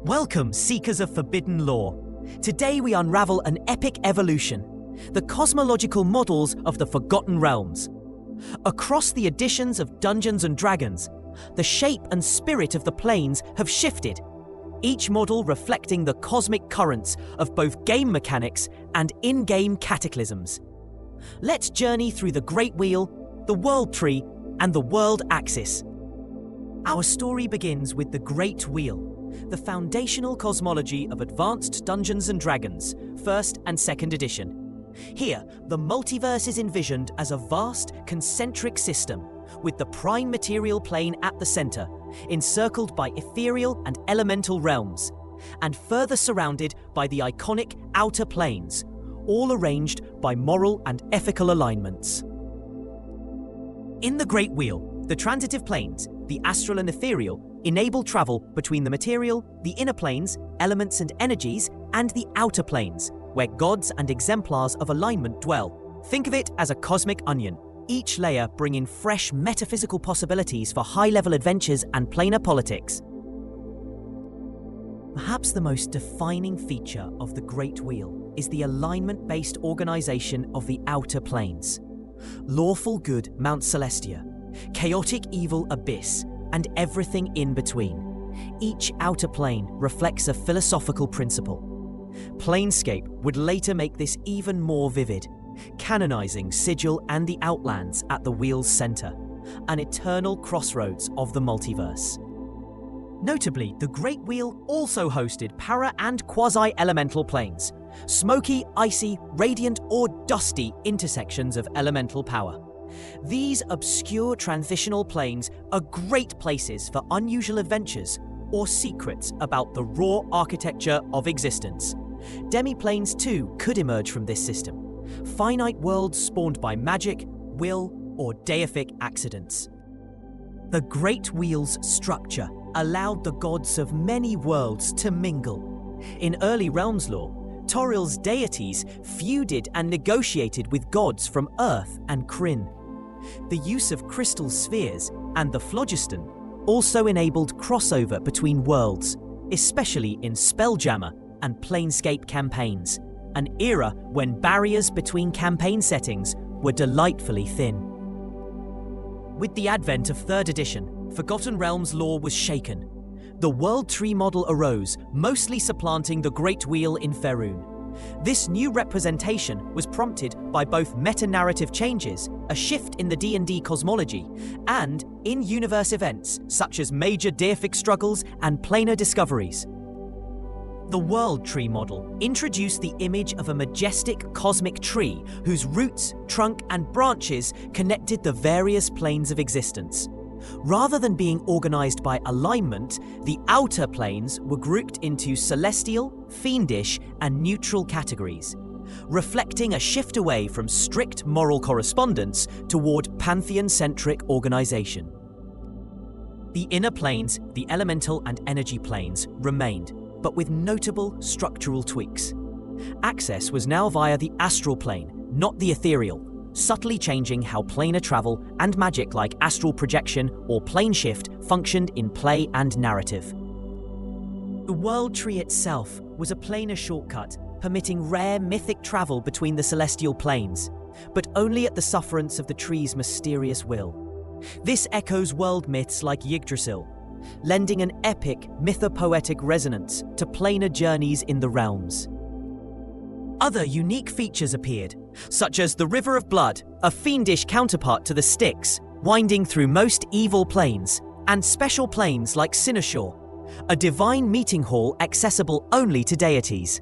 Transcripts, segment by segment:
Welcome, seekers of forbidden lore. Today we unravel an epic evolution, the cosmological models of the Forgotten Realms. Across the editions of Dungeons & Dragons, the shape and spirit of the planes have shifted, each model reflecting the cosmic currents of both game mechanics and in-game cataclysms. Let's journey through the Great Wheel, the World Tree, and the World Axis. Our story begins with the Great Wheel, the foundational cosmology of advanced Dungeons & Dragons, 1st and 2nd edition. Here, the multiverse is envisioned as a vast, concentric system, with the prime material plane at the center, encircled by ethereal and elemental realms, and further surrounded by the iconic outer planes, all arranged by moral and ethical alignments. In the Great Wheel, the transitive planes, the astral and ethereal, enable travel between the material, the inner planes, elements and energies, and the outer planes, where gods and exemplars of alignment dwell. Think of it as a cosmic onion, each layer bringing fresh metaphysical possibilities for high-level adventures and planar politics. Perhaps the most defining feature of the Great Wheel is the alignment-based organization of the outer planes. Lawful good Mount Celestia, chaotic evil Abyss, and everything in between. Each outer plane reflects a philosophical principle. Planescape would later make this even more vivid, canonizing Sigil and the Outlands at the Wheel's center, an eternal crossroads of the multiverse. Notably, the Great Wheel also hosted para- and quasi-elemental planes, smoky, icy, radiant, or dusty intersections of elemental power. These obscure transitional planes are great places for unusual adventures or secrets about the raw architecture of existence. Demiplanes too could emerge from this system, finite worlds spawned by magic, will, or deific accidents. The Great Wheel's structure allowed the gods of many worlds to mingle. In early Realms lore, Torril's deities feuded and negotiated with gods from Earth and Krynn. The use of crystal spheres and the phlogiston also enabled crossover between worlds, especially in Spelljammer and Planescape campaigns, an era when barriers between campaign settings were delightfully thin. With the advent of 3rd edition, Forgotten Realms lore was shaken. The World Tree model arose, mostly supplanting the Great Wheel in Faerun. This new representation was prompted by both meta-narrative changes, a shift in the D&D cosmology, and in-universe events such as major deific struggles and planar discoveries. The World Tree model introduced the image of a majestic cosmic tree whose roots, trunk, and branches connected the various planes of existence. Rather than being organized by alignment, the outer planes were grouped into celestial, fiendish, and neutral categories, reflecting a shift away from strict moral correspondence toward pantheon-centric organization. The inner planes, the elemental and energy planes, remained, but with notable structural tweaks. Access was now via the astral plane, not the ethereal, subtly changing how planar travel and magic like astral projection or plane shift functioned in play and narrative. The World Tree itself was a planar shortcut, permitting rare mythic travel between the celestial planes, but only at the sufferance of the tree's mysterious will. This echoes world myths like Yggdrasil, lending an epic mythopoetic resonance to planar journeys in the realms. Other unique features appeared, such as the River of Blood, a fiendish counterpart to the Styx, winding through most evil planes, and special planes like Sinashore, a divine meeting hall accessible only to deities.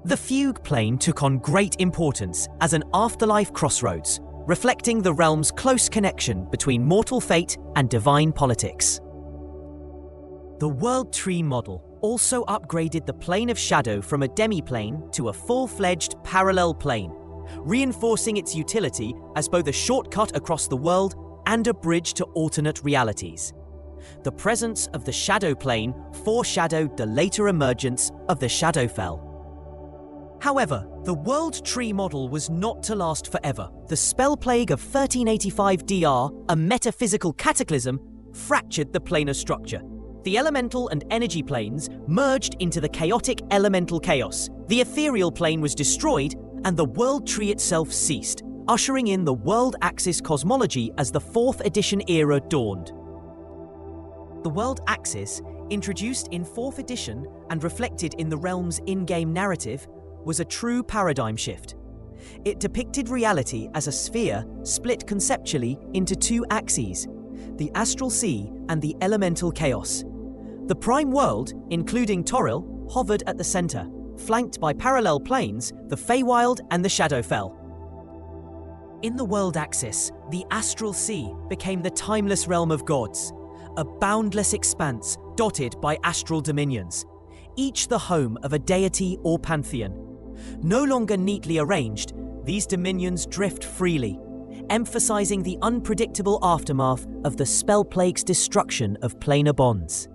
The Fugue plane took on great importance as an afterlife crossroads, reflecting the realm's close connection between mortal fate and divine politics. The World Tree model also upgraded the Plane of Shadow from a demiplane to a full-fledged parallel plane, reinforcing its utility as both a shortcut across the world and a bridge to alternate realities. The presence of the Shadow plane foreshadowed the later emergence of the Shadowfell. However, the World Tree model was not to last forever. The spell plague of 1385 DR, a metaphysical cataclysm, fractured the planar structure. The elemental and energy planes merged into the chaotic elemental chaos. The ethereal plane was destroyed, and the world tree itself ceased, ushering in the world axis cosmology as the 4th edition era dawned. The world axis, introduced in 4th edition and reflected in the realm's in-game narrative, was a true paradigm shift. It depicted reality as a sphere split conceptually into 2 axes, the Astral Sea and the elemental chaos. The prime world, including Toril, hovered at the center, flanked by parallel planes, the Feywild and the Shadowfell. In the world axis, the Astral Sea became the timeless realm of gods, a boundless expanse dotted by astral dominions, each the home of a deity or pantheon. No longer neatly arranged, these dominions drift freely, emphasizing the unpredictable aftermath of the spell plague's destruction of planar bonds.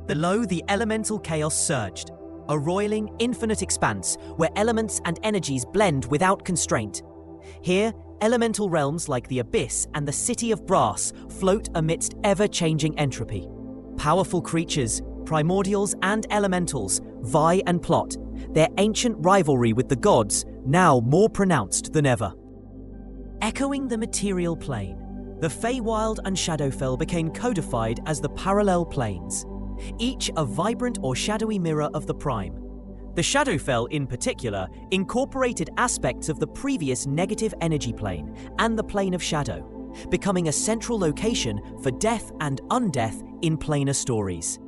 Below, the elemental chaos surged, a roiling, infinite expanse where elements and energies blend without constraint. Here, elemental realms like the Abyss and the City of Brass float amidst ever-changing entropy. Powerful creatures, primordials and elementals vie and plot, their ancient rivalry with the gods now more pronounced than ever. Echoing the material plane, the Feywild and Shadowfell became codified as the parallel planes, each a vibrant or shadowy mirror of the prime. The Shadowfell, in particular, incorporated aspects of the previous negative energy plane and the plane of shadow, becoming a central location for death and undeath in planar stories.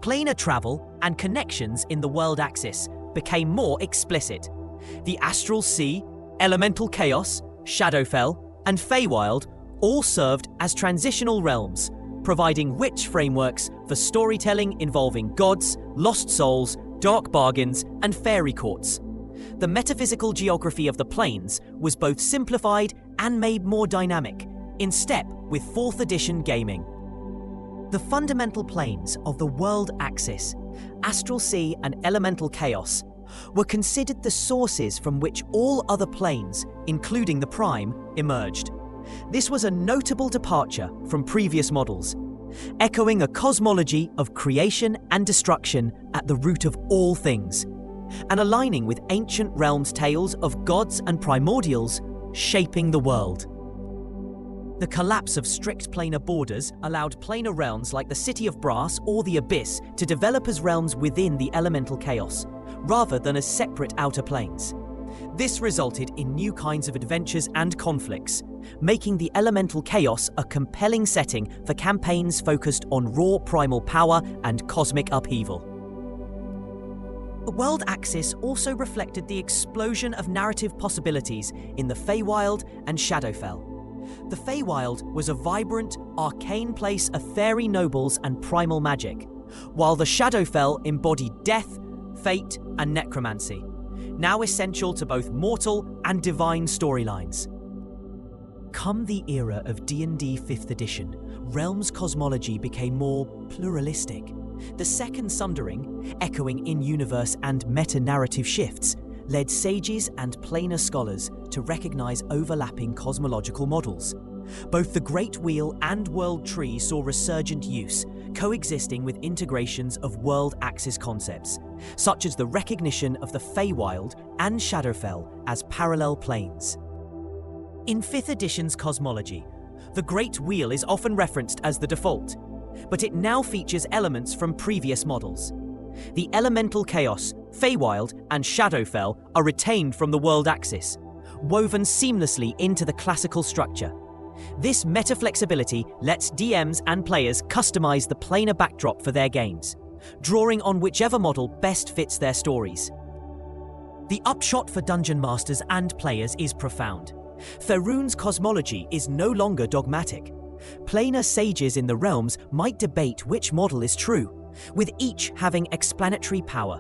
Planar travel and connections in the world axis became more explicit. The Astral Sea, Elemental Chaos, Shadowfell, and Feywild all served as transitional realms, providing rich frameworks for storytelling involving gods, lost souls, dark bargains, and fairy courts. The metaphysical geography of the planes was both simplified and made more dynamic, in step with 4th edition gaming. The fundamental planes of the world axis, Astral Sea and Elemental Chaos, were considered the sources from which all other planes, including the Prime, emerged. This was a notable departure from previous models, echoing a cosmology of creation and destruction at the root of all things, and aligning with ancient realms' tales of gods and primordials shaping the world. The collapse of strict planar borders allowed planar realms like the City of Brass or the Abyss to develop as realms within the elemental chaos, rather than as separate outer planes. This resulted in new kinds of adventures and conflicts, making the elemental chaos a compelling setting for campaigns focused on raw primal power and cosmic upheaval. The world axis also reflected the explosion of narrative possibilities in the Feywild and Shadowfell. The Feywild was a vibrant, arcane place of fairy nobles and primal magic, while the Shadowfell embodied death, fate, and necromancy, now essential to both mortal and divine storylines. Come the era of D&D 5th edition, Realms cosmology became more pluralistic. The Second Sundering, echoing in-universe and meta-narrative shifts, led sages and planar scholars to recognize overlapping cosmological models. Both the Great Wheel and World Tree saw resurgent use, coexisting with integrations of world axis concepts, such as the recognition of the Feywild and Shadowfell as parallel planes. In 5th edition's cosmology, the Great Wheel is often referenced as the default, but it now features elements from previous models. The Elemental Chaos, Feywild, and Shadowfell are retained from the world axis, woven seamlessly into the classical structure. This meta-flexibility lets DMs and players customize the planar backdrop for their games, drawing on whichever model best fits their stories. The upshot for dungeon masters and players is profound. Faerun's cosmology is no longer dogmatic. Planar sages in the realms might debate which model is true, with each having explanatory power.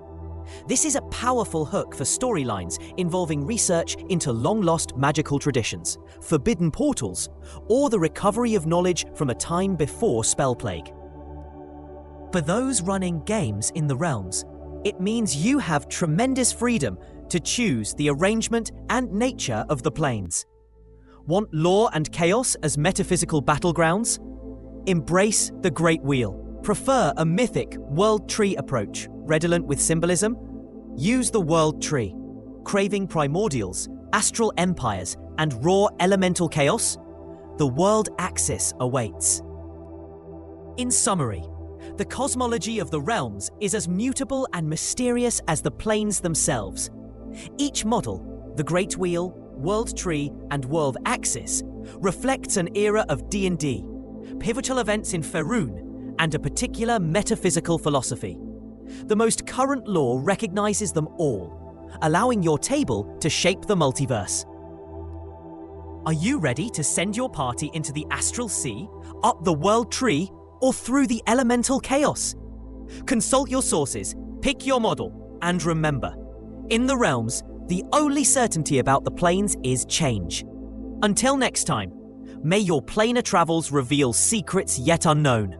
This is a powerful hook for storylines involving research into long-lost magical traditions, forbidden portals, or the recovery of knowledge from a time before spell plague. For those running games in the realms, it means you have tremendous freedom to choose the arrangement and nature of the planes. Want lore and chaos as metaphysical battlegrounds? Embrace the Great Wheel. Prefer a mythic world tree approach, redolent with symbolism? Use the world tree. Craving primordials, astral empires, and raw elemental chaos? The world axis awaits. In summary, the cosmology of the realms is as mutable and mysterious as the planes themselves. Each model, the Great Wheel, World Tree, and World Axis, reflects an era of D&D, pivotal events in Faerun, and a particular metaphysical philosophy. The most current lore recognizes them all, allowing your table to shape the multiverse. Are you ready to send your party into the Astral Sea, up the World Tree, or through the elemental chaos? Consult your sources, pick your model, and remember, in the realms, the only certainty about the planes is change. Until next time, may your planar travels reveal secrets yet unknown.